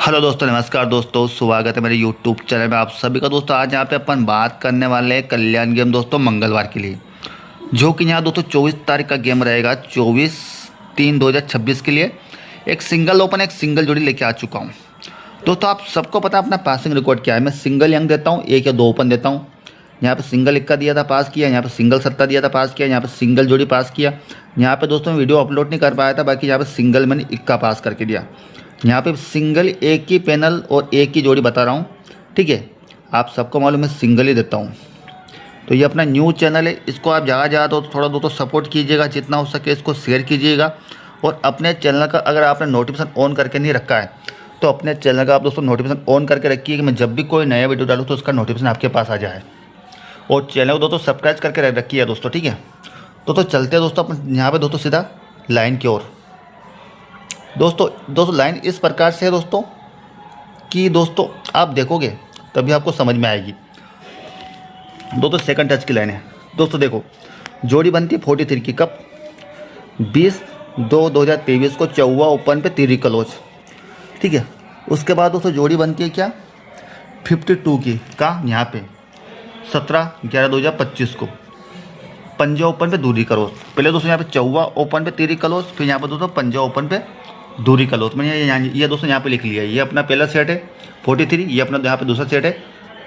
Hello दोस्तों, नमस्कार दोस्तों, स्वागत है मेरे यूट्यूब चैनल में आप सभी का। दोस्तों आज यहाँ पे अपन बात करने वाले हैं कल्याण गेम दोस्तों मंगलवार के लिए, जो कि यहाँ दोस्तों 24 तारीख का गेम रहेगा। 24/3/2026 के लिए एक सिंगल ओपन एक सिंगल जोड़ी लेके आ चुका हूँ। दोस्तों आप सबको पता है अपना पासिंग रिकॉर्ड क्या है। मैं सिंगल यंग देता हूँ, एक या दो ओपन देता हूँ। यहाँ पे सिंगल इक्का दिया था, पास किया। यहाँ पे सिंगल सत्ता दिया था, पास किया। यहाँ पे सिंगल जोड़ी पास किया। यहाँ पे दोस्तों मैं वीडियो अपलोड नहीं कर पाया था, बाकी यहाँ पे सिंगल मैंने इक्का पास करके दिया। यहाँ पे सिंगल एक ही पैनल और एक ही जोड़ी बता रहा हूँ, ठीक है। आप सबको मालूम है सिंगल ही देता हूँ। तो ये अपना न्यू चैनल है, इसको आप ज़्यादा ज़्यादा तो थोड़ा दोस्तों सपोर्ट कीजिएगा, जितना हो सके इसको शेयर कीजिएगा। और अपने चैनल का अगर आपने नोटिफिकेशन ऑन करके नहीं रखा है तो अपने चैनल का आप दोस्तों नोटिफिकेशन ऑन करके रखिए कि मैं जब भी कोई नया वीडियो डालूँ तो उसका नोटिफिकेशन आपके पास आ जाए। और चैनल को दोस्तों सब्सक्राइब करके रखिए दोस्तों, ठीक है। तो चलते हैं दोस्तों अपन यहाँ पर दोस्तों सीधा लाइन की ओर। दोस्तों लाइन इस प्रकार से है दोस्तों कि दोस्तों आप देखोगे तभी आपको समझ में आएगी। दोस्तों सेकंड टच की लाइन है। दोस्तों देखो, जोड़ी बनती है 43 की, कब 20/2/2023 को चौवा ओपन पे तीरी क्लोज, ठीक है। उसके बाद दोस्तों जोड़ी बनती है क्या 52 की का यहाँ पे 17/11/2025 को पंजा ओपन पे दूरी क्लोज। पहले दोस्तों यहाँ पे चौवा ओपन पे तीरी क्लोज, फिर यहाँ पे दोस्तों पंजा ओपन पे दूरी क्लोज। मैंने ये दोस्तों यहाँ पे लिख लिया है। ये अपना पहला सेट है 43, ये अपना यहाँ पे दूसरा सेट है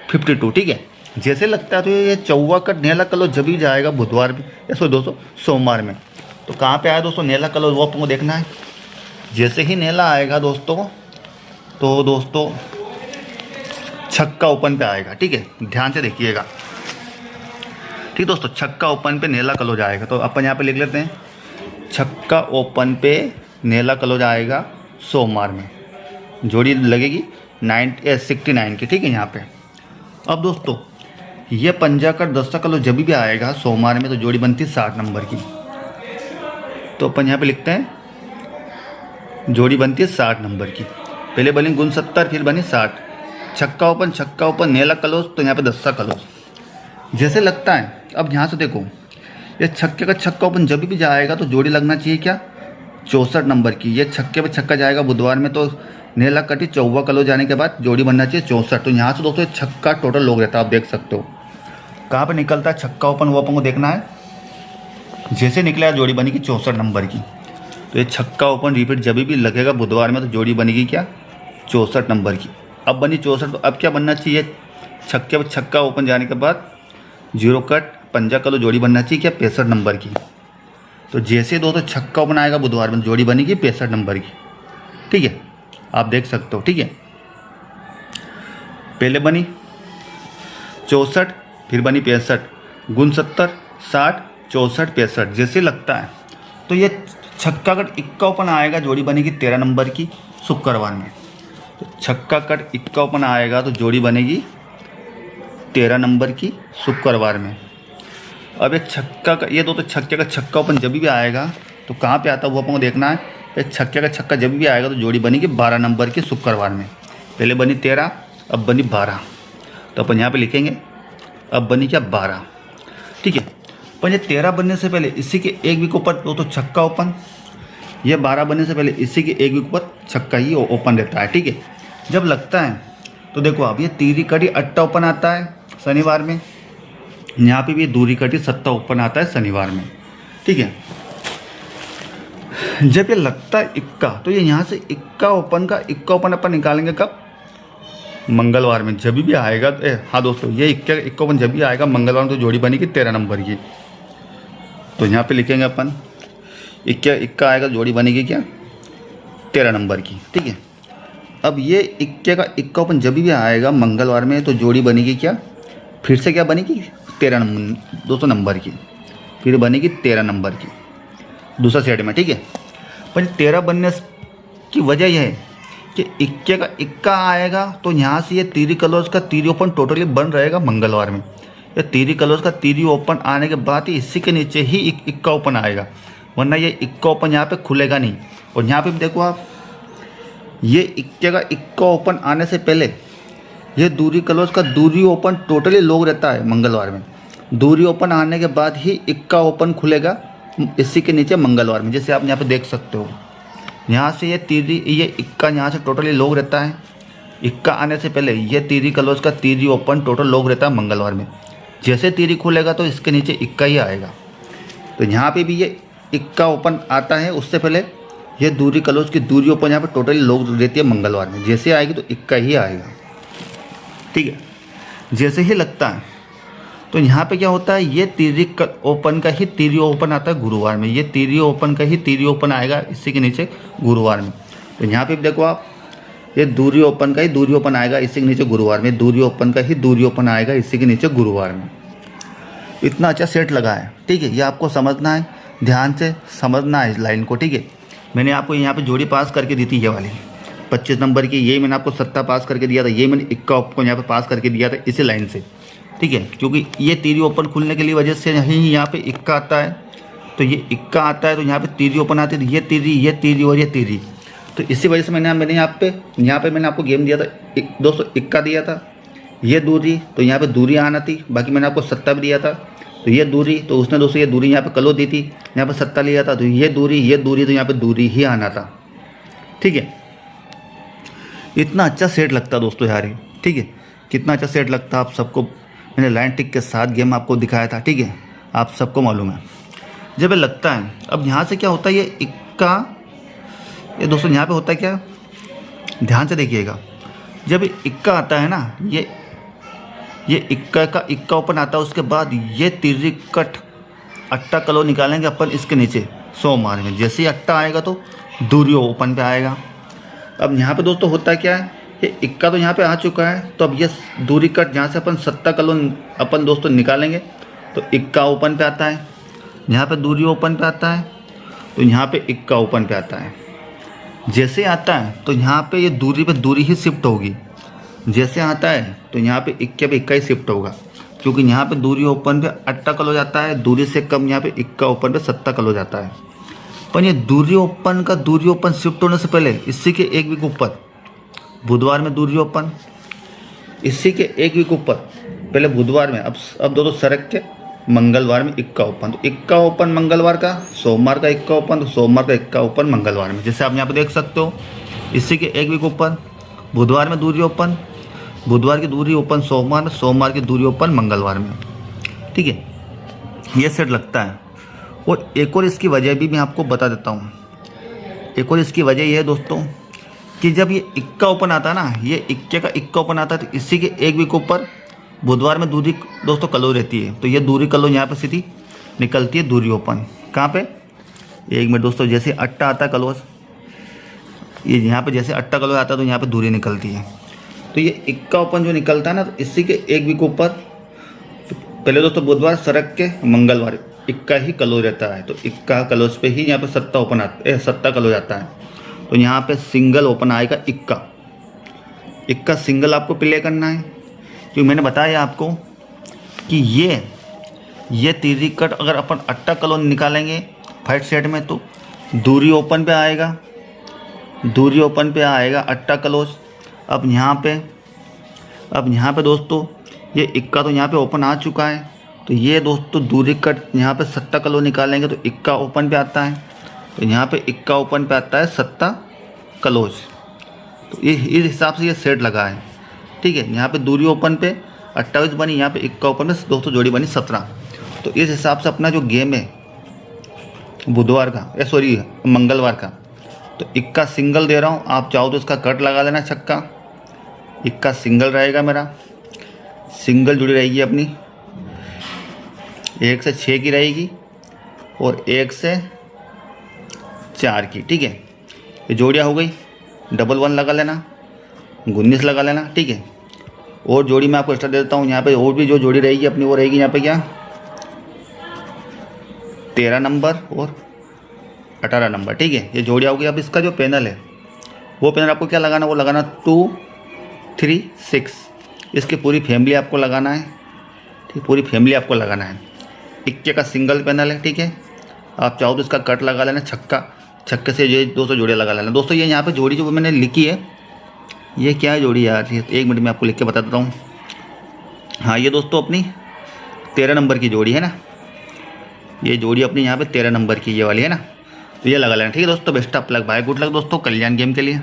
52, ठीक है। जैसे लगता है तो ये चौवा का नेला क्लोज जब भी जाएगा बुधवार में या दोस्तों सोमवार में। तो कहाँ पे आया दोस्तों नेला क्लोज, वो आपको देखना है। जैसे ही नेला आएगा दोस्तों तो दोस्तों छक्का ओपन पे आएगा, ठीक है। ध्यान से देखिएगा, ठीक दोस्तों। छक्का ओपन पे नेला क्लोज आएगा, तो अपन यहाँ पे लिख लेते हैं छक्का ओपन पे नेला क्लोज आएगा सोमवार में। जोड़ी लगेगी 69 की, ठीक है यहाँ पे। अब दोस्तों ये पंजा का 10 क्लोज जब भी आएगा सोमवार में तो जोड़ी बनती है 60 नंबर की। तो अपन यहाँ पे लिखते हैं जोड़ी बनती है 60 नंबर की। पहले बनी 69, फिर बनी 60। छक्का ओपन नेला क्लोज, तो यहाँ पे 10 क्लोज जैसे लगता है। अब यहाँ से देखो, ये छक्के का छक्का ओपन जब भी जाएगा तो जोड़ी लगना चाहिए क्या 64 नंबर की। ये छक्के पे छक्का जाएगा बुधवार में तो नेला कटी चौवा क्लोज जाने के बाद जोड़ी बनना चाहिए 64। तो यहाँ से दोस्तों छक्का टोटल लोग रहता है, आप देख सकते हो कहाँ पे निकलता है छक्का ओपन, वो अपन को देखना है। जैसे निकला जोड़ी बनेगी 64 नंबर की। तो ये छक्का ओपन रिपीट जब भी लगेगा बुधवार में तो जोड़ी बनेगी क्या 64 नंबर की। अब बनी 64, तो अब क्या बनना चाहिए छक्के पे छक्का ओपन जाने के बाद 0 कट पंजा क्लोज जोड़ी बनना चाहिए क्या 65 नंबर की। तो जैसे दोस्तों छक्का ओपन आएगा बुधवार में जोड़ी बनेगी 65 नंबर की, ठीक है। आप देख सकते हो, ठीक है। पहले बनी 64, फिर बनी 65, 69, 60, 64, 65 जैसे लगता है। तो ये छक्का कट इक्का ओपन आएगा जोड़ी बनेगी 13 नंबर की शुक्रवार में। तो छक्का कट इक्का ओपन आएगा तो जोड़ी बनेगी 13 नंबर की शुक्रवार में। अब ये छक्का का ये दोस्तों छक्के का छक्का ओपन जब भी आएगा तो कहाँ पे आता है वो अपन को देखना है। ये छक्के का छक्का जब भी आएगा तो जोड़ी बनेगी 12 नंबर की शुक्रवार में। पहले बनी 13, अब बनी 12। तो अपन यहाँ पे लिखेंगे अब बनी क्या 12, ठीक है। पर ये 13 बनने से पहले इसी के एक वीक ऊपर दोस्तों छक्का ओपन, ये 12 बनने से पहले इसी के एक वीक ऊपर छक्का ही ओपन रहता है, ठीक है। जब लगता है तो देखो अब ये तीरी कटी अट्टा ओपन आता है शनिवार में, यहाँ पे भी दूरी कटी सत्ता ओपन आता है शनिवार में, ठीक है। जब ये लगता है इक्का तो ये यहाँ से इक्का ओपन अपन निकालेंगे कब मंगलवार में जब भी आएगा। हाँ दोस्तों ये इक्का ओपन जब भी आएगा मंगलवार में तो जोड़ी बनेगी 13 नंबर की। तो यहाँ पे लिखेंगे अपन इक्का आएगा जोड़ी बनेगी क्या 13 नंबर की, ठीक है। अब ये इक्का ओपन जब भी आएगा मंगलवार में तो जोड़ी बनेगी क्या फिर से क्या बनेगी 13 नंबर की, फिर बनेगी 13 नंबर की दूसरा सेट में, ठीक है। पर 13 बनने की वजह यह है कि इक्के का इक्का आएगा तो यहाँ से ये तीरी क्लोज का तीरी ओपन टोटली बन रहेगा मंगलवार में। ये तीरी क्लोज का तीरी ओपन आने के बाद ही इसी के नीचे ही इक्का ओपन आएगा, वरना ये इक्का ओपन यहाँ पे खुलेगा नहीं। और यहाँ पे भी देखो आप, ये इक्के का इक्का ओपन आने से पहले ये दूरी क्लोज का दूरी ओपन टोटली लोग रहता है मंगलवार में। दूरी ओपन आने के बाद ही इक्का ओपन खुलेगा इसी के नीचे मंगलवार में, जैसे आप यहाँ पे देख सकते हो। यहाँ से ये तीरी, ये इक्का यहाँ से टोटली लॉक रहता है। इक्का आने से पहले ये तीरी क्लोज का तीरी ओपन टोटल लॉक रहता है मंगलवार में। जैसे तीरी खुलेगा तो इसके नीचे इक्का ही आएगा। तो यहाँ पे भी ये इक्का ओपन आता है, उससे पहले ये दूरी क्लोज की दूरी ओपन यहाँ पे टोटली लॉक रहती है मंगलवार में। जैसे आएगी तो इक्का ही आएगा, ठीक है। जैसे ही लगता है तो यहाँ पे क्या होता है, ये तीरी ओपन का ही तीरी ओपन आता है गुरुवार में। ये तीरी ओपन का ही तीरी ओपन आएगा इसी के नीचे गुरुवार में। तो यहाँ पे देखो आप, ये दूरी ओपन का ही दूरी ओपन आएगा इसी के नीचे गुरुवार में। दूरी ओपन का ही दूरी ओपन आएगा इसी के नीचे गुरुवार में। इतना अच्छा सेट लगा है, ठीक है। ये आपको समझना है, ध्यान से समझना है इस लाइन को, ठीक है। मैंने आपको यहाँ पे जोड़ी पास करके दी थी, ये वाली 25 नंबर की, ये मैंने आपको सत्ता पास करके दिया था। ये मैंने इक्का ओपन यहाँ पे पास करके दिया था इसी लाइन से, ठीक है। क्योंकि ये तीरी ओपन खुलने के लिए वजह से ही यहाँ पे इक्का आता है। तो ये इक्का आता है तो यहाँ पे तीरी ओपन आती है। ये तीरी और ये तीरी, तो इसी वजह से मैंने यहाँ पे मैंने आपको गेम दिया था दोस्तों, इक्का दिया था। ये दूरी, तो यहाँ पे दूरी आना थी। बाकी मैंने आपको सत्ता भी दिया था, तो ये दूरी, तो उसने दोस्तों ये दूरी यहाँ पे कलो दी थी, यहाँ पे सत्ता लिया था। तो ये दूरी तो यहाँ पे दूरी ही आना था, ठीक है। इतना अच्छा सेट लगता दोस्तों यार, ठीक है। कितना अच्छा सेट लगता, आप सबको मैंने लाइन टिक के साथ गेम आपको दिखाया था, ठीक है। आप सबको मालूम है जब ये लगता है। अब यहाँ से क्या होता है, ये इक्का, ये दोस्तों यहाँ पे होता है क्या, ध्यान से देखिएगा। जब इक्का आता है ना, ये इक्का ओपन आता है, उसके बाद ये तीरी कट अट्टा कलो निकालेंगे अपन इसके नीचे सोमवार में। जैसे ही अट्टा आएगा तो दूरी ओपन पे आएगा। अब यहाँ पे दोस्तों होता है क्या है, ये इक्का तो यहाँ पे आ चुका है। तो अब ये दूरी कट जहाँ से अपन सत्ता कलो अपन दोस्तों निकालेंगे तो इक्का ओपन पे आता है। यहाँ पे दूरी ओपन पे आता है, तो यहाँ पे इक्का ओपन पे आता है। जैसे आता है तो यहाँ पे ये दूरी पे दूरी ही शिफ्ट होगी। जैसे आता है तो यहाँ पे इक्के पे इक्का ही शिफ्ट होगा, क्योंकि यहाँ पे दूरी ओपन पे अट्टा कलो जाता है, दूरी से कम यहाँ पे इक्का ओपन पे सत्ता कलो जाता है। पर ये दूरी ओपन शिफ्ट होने से पहले इसी के एक वीक ऊपर बुधवार में दूरी ओपन, इसी के एक वीक ऊपर पहले बुधवार में, अब दोस्तों सरक के मंगलवार में इक्का ओपन। तो इक्का ओपन मंगलवार का, सोमवार का इक्का ओपन, तो सोमवार का इक्का ओपन मंगलवार में। जैसे आप यहाँ पे देख सकते हो, इसी के एक वीक ऊपर बुधवार में दूरी ओपन, बुधवार की दूरी ओपन सोमवार में, सोमवार की दूरी ओपन मंगलवार में, ठीक है। ये सेट लगता है। और एक और इसकी वजह भी मैं आपको बता देता हूँ। एक और इसकी वजह यह है दोस्तों कि जब ये इक्का ओपन आता है ना, ये इक्के का इक्का ओपन आता है, तो इसी के एक वीक ऊपर बुधवार में दूरी दोस्तों कलो रहती है। तो ये दूरी कलो यहाँ पे सीधी निकलती है दूरी ओपन। कहाँ पे, एक मिनट दोस्तों, जैसे अट्टा आता है कलोस, ये यहाँ पे जैसे अट्टा कलोस आता है तो यहाँ पे दूरी निकलती है। तो ये इक्का ओपन जो निकलता है ना, तो इसी के एक वीक ऊपर तो पहले दोस्तों बुधवार सरक के मंगलवार इक्का ही कलो रहता है। तो इक्का कलोस पे ही यहाँ पे सत्ता ओपन सत्ता कलो जाता है। तो यहाँ पे सिंगल ओपन आएगा इक्का सिंगल आपको प्ले करना है। क्योंकि मैंने बताया आपको कि ये तीरी कट अगर अपन अट्टा कलो निकालेंगे फाइट सेट में तो दूरी ओपन पे आएगा अट्टा कलोज। अब यहाँ पे दोस्तों ये इक्का तो यहाँ पे ओपन आ चुका है। तो ये दोस्तों दूरी कट यहाँ पे सत्ता कलो निकालेंगे तो इक्का ओपन पे आता है। तो यहाँ पे इक्का ओपन पे आता है सत्ता कलोज। तो ये इस हिसाब से ये सेट लगा है, ठीक है। यहाँ पे दूरी ओपन पे 28 बनी, यहाँ पे इक्का ओपन पे दोस्तों जोड़ी बनी 17। तो इस हिसाब से अपना जो गेम है बुधवार का मंगलवार का, तो इक्का सिंगल दे रहा हूँ। आप चाहो तो इसका कट लगा लेना छक्का। इक्का सिंगल रहेगा मेरा, सिंगल जुड़ी रहेगी अपनी 1 से 6 की रहेगी और 1 से 4 की, ठीक है। ये जोड़ियाँ हो गई। डबल 1 लगा लेना, 19 लगा लेना, ठीक है। और जोड़ी मैं आपको एक्स्ट्रा दे देता हूँ। यहाँ पे और भी जो जोड़ी रहेगी अपनी वो रहेगी यहाँ पे क्या 13 नंबर और 18 नंबर, ठीक है। ये जोड़ियाँ हो गई। अब इसका जो पैनल है वो पैनल आपको क्या लगाना, वो लगाना 2, 3, 6। इसकी पूरी फैमिली आपको लगाना है, ठीक, पूरी फैमिली आपको लगाना है। इक्के का सिंगल पैनल है, ठीक है। आप चाहो तो इसका कट लगा लेना छक्के से ये 200 जोड़ियाँ लगा लेना। दोस्तों ये यहाँ पे जोड़ी जो मैंने लिखी है ये क्या है जोड़ी यार, 1 मिनट में आपको लिख के बता देता हूँ। हाँ ये दोस्तों अपनी 13 नंबर की जोड़ी है ना, ये जोड़ी अपनी यहाँ पे 13 नंबर की ये वाली है ना। तो ये लगा लेना, ठीक है दोस्तों। Best of luck, bye, good luck दोस्तों कल्याण गेम के लिए।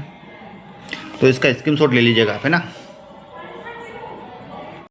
तो इसका स्क्रीनशॉट ले लीजिएगा आप, है ना।